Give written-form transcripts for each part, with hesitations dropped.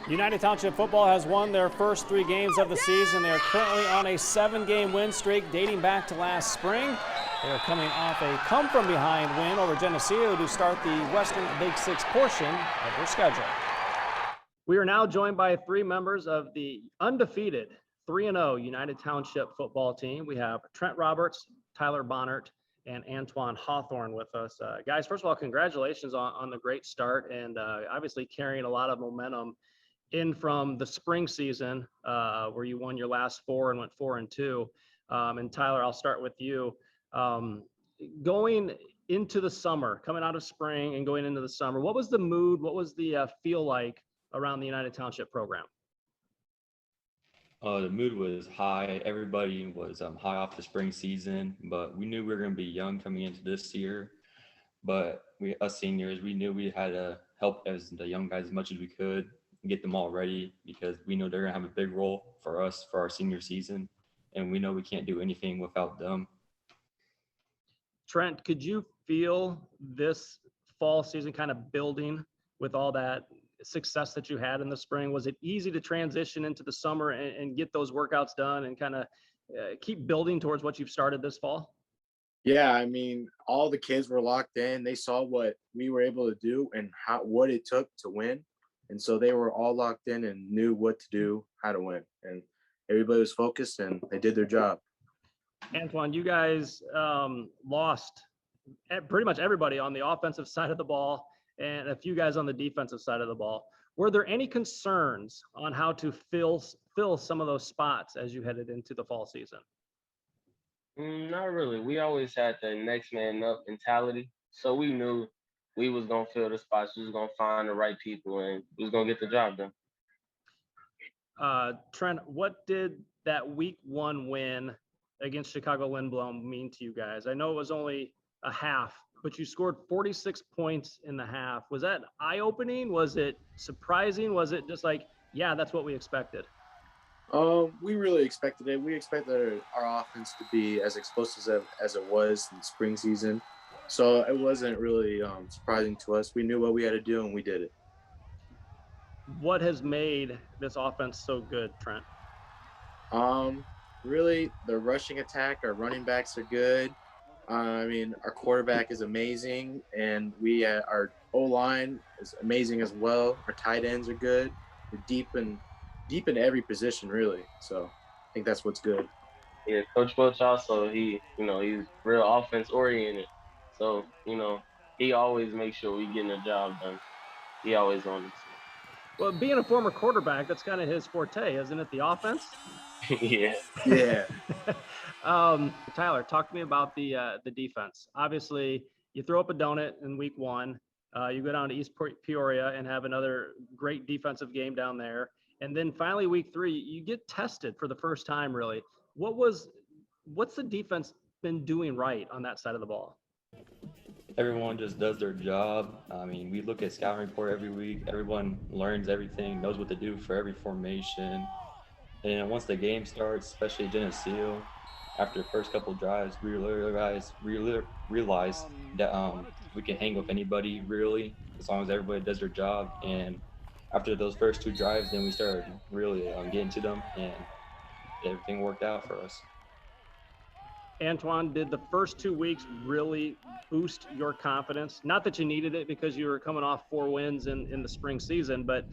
United Township football has won their first 3 games of the season. They are currently on a 7-game win streak dating back to last spring. They are coming off a come-from-behind win over Geneseo to start the Western Big Six portion of their schedule. We are now joined by 3 members of the undefeated 3-0 United Township football team. We have Trent Roberts, Tyler Bonnert, and Antoine Hawthorne with us. Guys, first of all, congratulations on the great start and obviously carrying a lot of momentum in from the spring season where you won your last 4 and went 4-2. And Tyler, I'll start with you. Going into the summer, coming out of spring and going into the summer, what was the mood? What was the feel like around the United Township program? The mood was high. Everybody was high off the spring season, but we knew we were going to be young coming into this year. But us seniors, we knew we had to help as the young guys as much as we could and get them all ready because we know they're going to have a big role for us for our senior season, and we know we can't do anything without them. Trent, could you feel this fall season kind of building with all that success that you had in the spring? Was it easy to transition into the summer and get those workouts done and kind of keep building towards what you've started this fall? Yeah, I mean, all the kids were locked in. They saw what we were able to do and what it took to win. And so they were all locked in and knew what to do, how to win. And everybody was focused and they did their job. Antoine, you guys lost pretty much everybody on the offensive side of the ball and a few guys on the defensive side of the ball. Were there any concerns on how to fill some of those spots as you headed into the fall season? Not really. We always had the next man up mentality, so we knew we was gonna fill the spots. We was gonna find the right people, and we was gonna get the job done. Trent, what did that week 1 win against Chicago Lindblom mean to you guys? I know it was only a half, but you scored 46 points in the half. Was that eye-opening? Was it surprising? Was it just like, yeah, that's what we expected? We really expected it. We expected our offense to be as explosive as it was in the spring season. So it wasn't really surprising to us. We knew what we had to do and we did it. What has made this offense so good, Trent? Really, the rushing attack, our running backs are good. I mean, our quarterback is amazing, and our O-line is amazing as well. Our tight ends are good. We're deep in every position, really. So I think that's what's good. Yeah, Coach Welch also he's real offense oriented, so he always makes sure we getting the job done. He always on it. Well, being a former quarterback, that's kind of his forte, isn't it? The offense. Yeah. Yeah. Tyler, talk to me about the defense. Obviously, you throw up a donut in week 1. You go down to East Peoria and have another great defensive game down there. And then finally, week 3, you get tested for the first time, really. What's the defense been doing right on that side of the ball? Everyone just does their job. I mean, we look at scouting report every week. Everyone learns everything, knows what to do for every formation. And once the game starts, especially Geneseo, after the first couple of drives, we realize that we can hang with anybody, really, as long as everybody does their job. And after those first 2 drives, then we started really getting to them, and everything worked out for us. Antoine, did the first 2 weeks really boost your confidence? Not that you needed it because you were coming off 4 wins in the spring season, but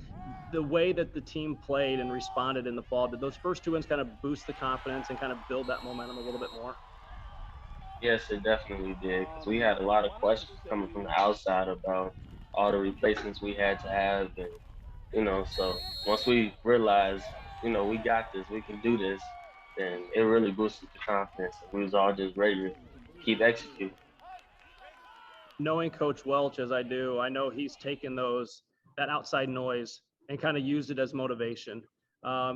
the way that the team played and responded in the fall, did those first 2 wins kind of boost the confidence and kind of build that momentum a little bit more? Yes, it definitely did, because we had a lot of questions coming from the outside about all the replacements we had to have, and so once we realized, we got this, we can do this, then it really boosted the confidence. We was all just ready to keep executing. Knowing Coach Welch as I do, I know he's taken that outside noise and kind of used it as motivation.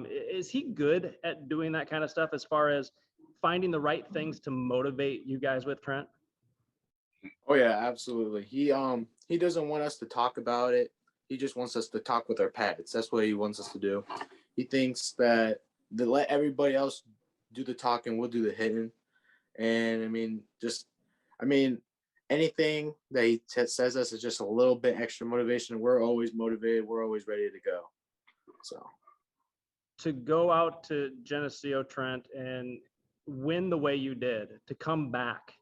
Is he good at doing that kind of stuff as far as finding the right things to motivate you guys with, Trent? Oh yeah, absolutely. He doesn't want us to talk about it. He just wants us to talk with our pads. That's what he wants us to do. He thinks that to let everybody else do the talking, we'll do the hitting. And I mean, anything that he says us is just a little bit extra motivation. We're always motivated. We're always ready to go. So To go out to Geneseo, Trent, and win the way you did, to come back,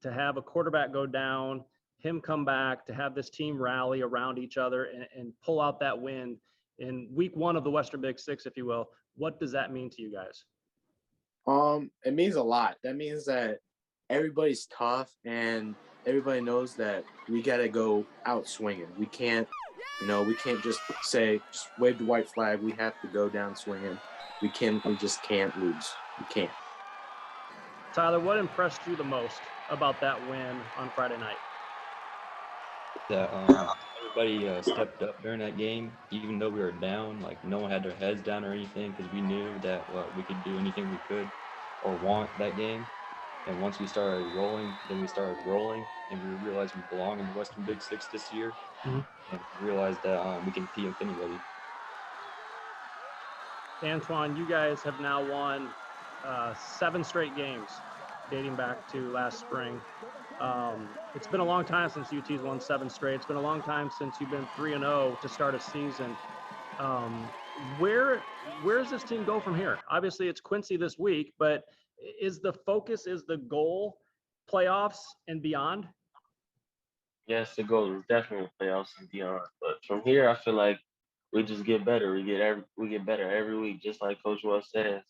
to have a quarterback go down, him come back, to have this team rally around each other and pull out that win in week 1 of the Western Big Six, if you will. What does that mean to you guys? it means a lot. That means that everybody's tough and everybody knows that we got to go out swinging. We can't just say, just wave the white flag. We have to go down swinging. We just can't lose. We can't. Tyler, what impressed you the most about that win on Friday night? That everybody stepped up during that game, even though we were down. Like, no one had their heads down or anything, because we knew that we could do anything we could or want that game. And once we started rolling, then we started rolling, and we realized we belong in the Western Big Six this year, and realized that we can compete with anybody. Antoine, you guys have now won 7 straight games dating back to last spring. It's been a long time since UT's won 7 straight. It's been a long time since you've been 3-0 to start a season. Where does this team go from here? Obviously, it's Quincy this week, but is the focus, is the goal playoffs and beyond? Yes, the goal is definitely playoffs and beyond. But from here, I feel like we just get better. We get better every week, just like Coach Wells says.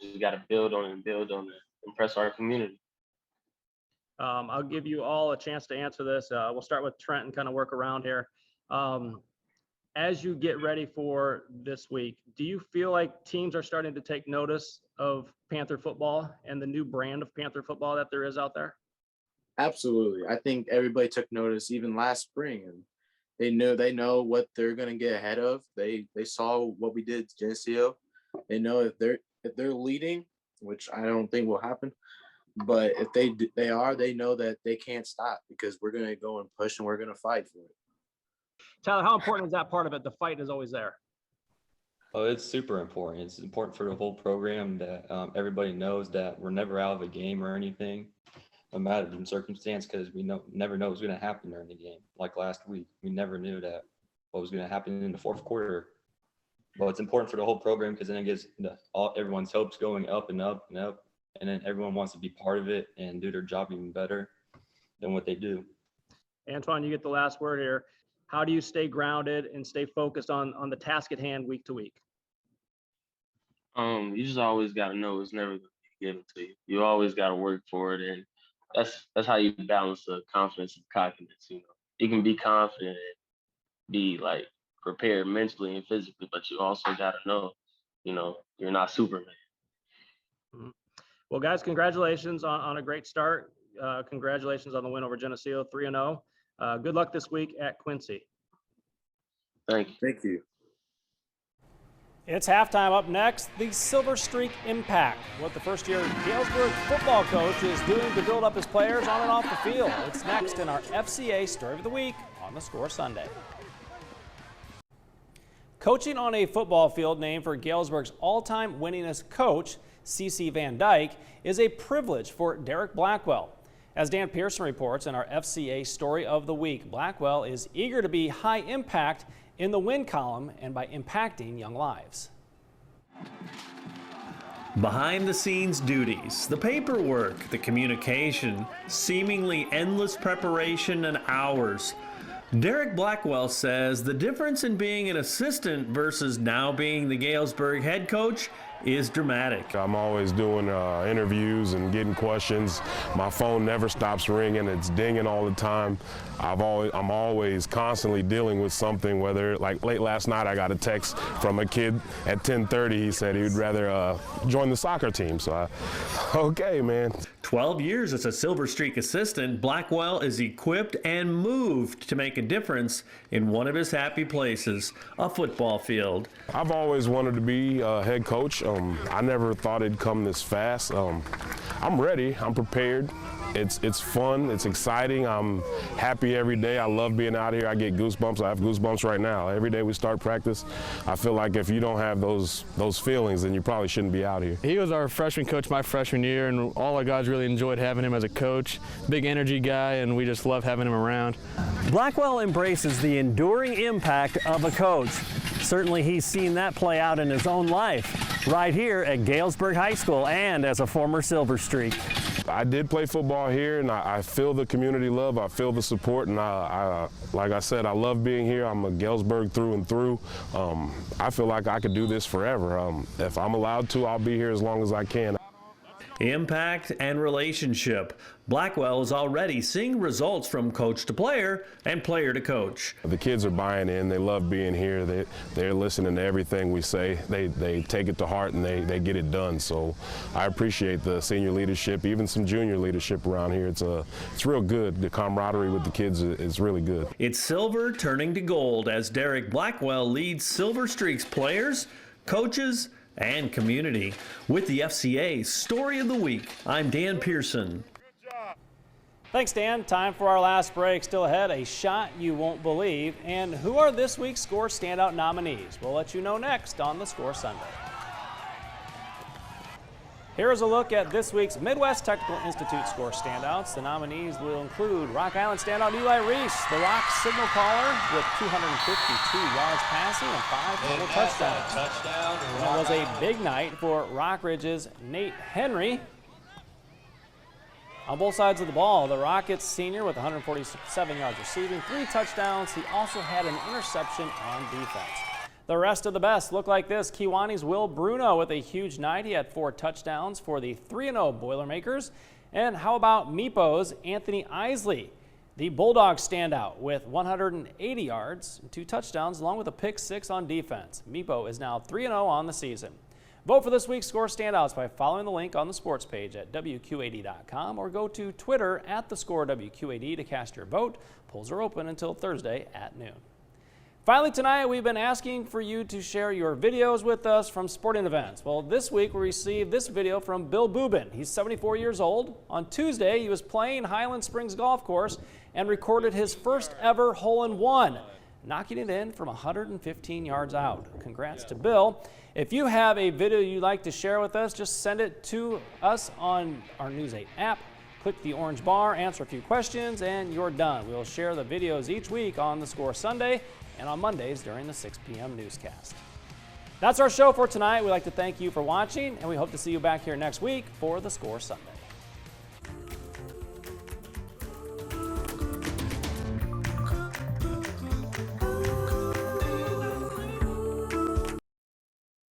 Just got to build on it, impress our community. I'll give you all a chance to answer this. We'll start with Trent and kind of work around here. As you get ready for this week, do you feel like teams are starting to take notice of Panther football and the new brand of Panther football that there is out there? Absolutely. I think everybody took notice even last spring, and they know what they're going to get ahead of. They saw what we did to Geneseo. They know if they're leading, which I don't think will happen, but if they know that they can't stop, because we're going to go and push and we're going to fight for it. Tyler, how important is that part of it? The fight is always there. Oh, it's super important. It's important for the whole program that everybody knows that we're never out of a game or anything, no matter the circumstance, because we never know what's going to happen during the game. Like last week, we never knew that what was going to happen in the fourth quarter. But it's important for the whole program, because then it gets everyone's hopes going up and up and up, and then everyone wants to be part of it and do their job even better than what they do. Antoine, you get the last word here. How do you stay grounded and stay focused on the task at hand week to week? You just always got to know it's never going to be given to you. You always got to work for it, and that's how you balance the confidence and cockiness. You can be confident and be like prepared mentally and physically, but you also got to know, you're not Superman. Mm-hmm. Well, guys, congratulations on a great start. Congratulations on the win over Geneseo, 3-0. Good luck this week at Quincy. Thank you. Thank you. It's halftime. Up next, the Silver Streak Impact. What the first-year Galesburg football coach is doing to build up his players on and off the field. It's next in our FCA Story of the Week on The Score Sunday. Coaching on a football field named for Galesburg's all-time winningest coach, C.C. Van Dyke, is a privilege for Derek Blackwell. As Dan Pearson reports in our FCA Story of the Week, Blackwell is eager to be high impact in the win column and by impacting young lives. Behind the scenes duties, the paperwork, the communication, seemingly endless preparation and hours. Derek Blackwell says the difference in being an assistant versus now being the Galesburg head coach is dramatic. I'm always doing interviews and getting questions. My phone never stops ringing. It's dinging all the time. I'm always constantly dealing with something, whether like late last night I got a text from a kid at 10:30. He said he would rather join the soccer team. So okay, man. 12 years as a Silver Streak assistant, Blackwell is equipped and moved to make a difference in one of his happy places, a football field. I've always wanted to be a head coach. I never thought it'd come this fast. I'm ready. I'm prepared. It's fun. It's exciting. I'm happy every day. I love being out here. I get goosebumps. I have goosebumps right now. Every day we start practice, I feel like if you don't have those feelings, then you probably shouldn't be out here. He was our freshman coach my freshman year, and all our guys really enjoyed having him as a coach. Big energy guy, and we just love having him around. Blackwell embraces the enduring impact of a coach. certainly he's seen that play out in his own life, right here at Galesburg High School and as a former Silver Streak. I did play football here, and I feel the community love. I feel the support, and like I said, I love being here. I'm a Galesburg through and through. I feel like I could do this forever. If I'm allowed to, I'll be here as long as I can. Impact and relationship. Blackwell is already seeing results from coach to player and player to coach. The kids are buying in. They love being here. They're listening to everything we say. They take it to heart and they get it done. So I appreciate the senior leadership, even some junior leadership around here. It's real good. The camaraderie with the kids is really good. It's silver turning to gold as Derek Blackwell leads Silver Streak's players, coaches, and community. With the FCA Story of the Week, I'm Dan Pearson. Thanks, Dan. Time for our last break. Still ahead, a shot you won't believe. And who are this week's Score Standout nominees? We'll let you know next on the Score Sunday. Here's a look at this week's Midwest Technical Institute Score Standouts. The nominees will include Rock Island standout Eli Reese, the Rock signal caller with 252 yards passing and 5 total touchdowns. It was a big night for Rock Ridge's Nate Henry. On both sides of the ball, the Rockets senior with 147 yards receiving, 3 touchdowns. He also had an interception on defense. The rest of the best look like this. Kiwani's Will Bruno with a huge night. He had 4 touchdowns for the 3-0 Boilermakers. And how about Meepo's Anthony Isley, the Bulldogs standout with 180 yards and 2 touchdowns along with a pick 6 on defense. Meepo is now 3-0 on the season. Vote for this week's Score Standouts by following the link on the sports page at WQAD.com or go to Twitter at the Score WQAD to cast your vote. Polls are open until Thursday at noon. Finally tonight, we've been asking for you to share your videos with us from sporting events. Well, this week we received this video from Bill Boobin. He's 74 years old. On Tuesday, he was playing Highland Springs Golf Course and recorded his first ever hole-in-one, knocking it in from 115 yards out. Congrats to Bill. If you have a video you'd like to share with us, just send it to us on our News 8 app. Click the orange bar, answer a few questions, and you're done. We'll share the videos each week on the Score Sunday and on Mondays during the 6 p.m. newscast. That's our show for tonight. We'd like to thank you for watching, and we hope to see you back here next week for the Score Sunday.